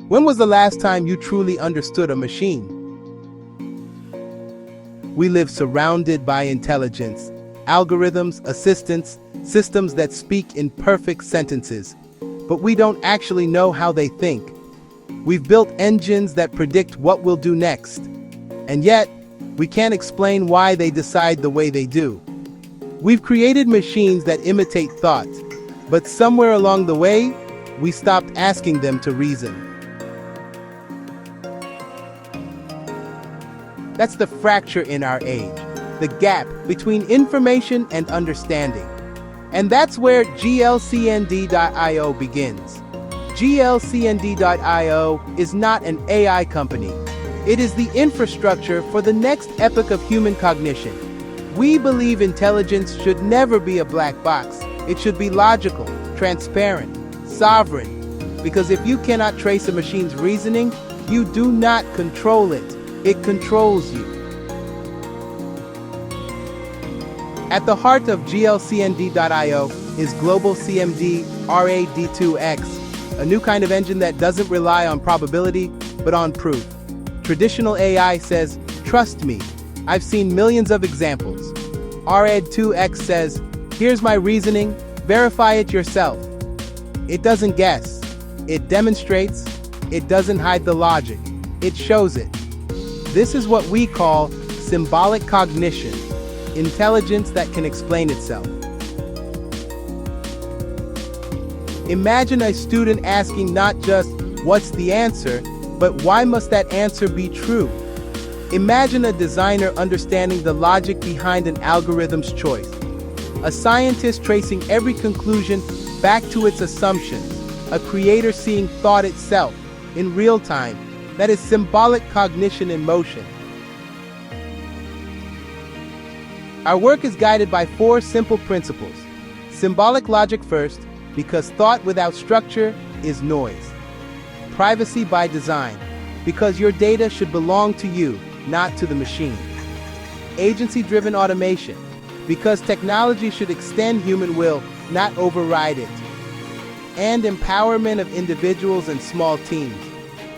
When was the last time you truly understood a machine? We live surrounded by intelligence, algorithms, assistants, systems that speak in perfect sentences, but we don't actually know how they think. We've built engines that predict what we'll do next, and yet, we can't explain why they decide the way they do. We've created machines that imitate thought, but somewhere along the way, we stopped asking them to reason. That's the fracture in our age, the gap between information and understanding. And that's where GLCND.io begins. GLCND.io is not an AI company. It is the infrastructure for the next epoch of human cognition. We believe intelligence should never be a black box. It should be logical, transparent, sovereign. Because if you cannot trace a machine's reasoning, you do not control it. It controls you. At the heart of GLCND.io is Global CMD RAD2X, a new kind of engine that doesn't rely on probability, but on proof. Traditional AI says, trust me, I've seen millions of examples. RAD2X says, here's my reasoning, verify it yourself. It doesn't guess, it demonstrates, it doesn't hide the logic, it shows it. This is what we call symbolic cognition, intelligence that can explain itself. Imagine a student asking not just, what's the answer, but why must that answer be true? Imagine a designer understanding the logic behind an algorithm's choice. A scientist tracing every conclusion back to its assumptions. A creator seeing thought itself in real time. That is symbolic cognition in motion. Our work is guided by 4 simple principles. Symbolic logic first, because thought without structure is noise. Privacy by design, because your data should belong to you, not to the machine. Agency-driven automation, because technology should extend human will, not override it. And empowerment of individuals and small teams,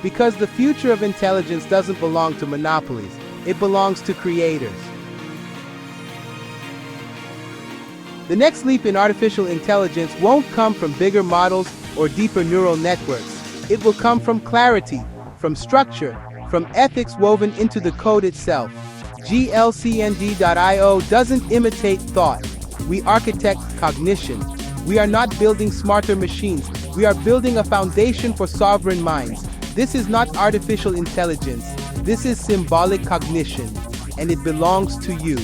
because the future of intelligence doesn't belong to monopolies, it belongs to creators. The next leap in artificial intelligence won't come from bigger models or deeper neural networks. It will come from clarity, from structure, from ethics woven into the code itself. GLCND.io doesn't imitate thought. We architect cognition. We are not building smarter machines. We are building a foundation for sovereign minds. This is not artificial intelligence. This is symbolic cognition, and it belongs to you.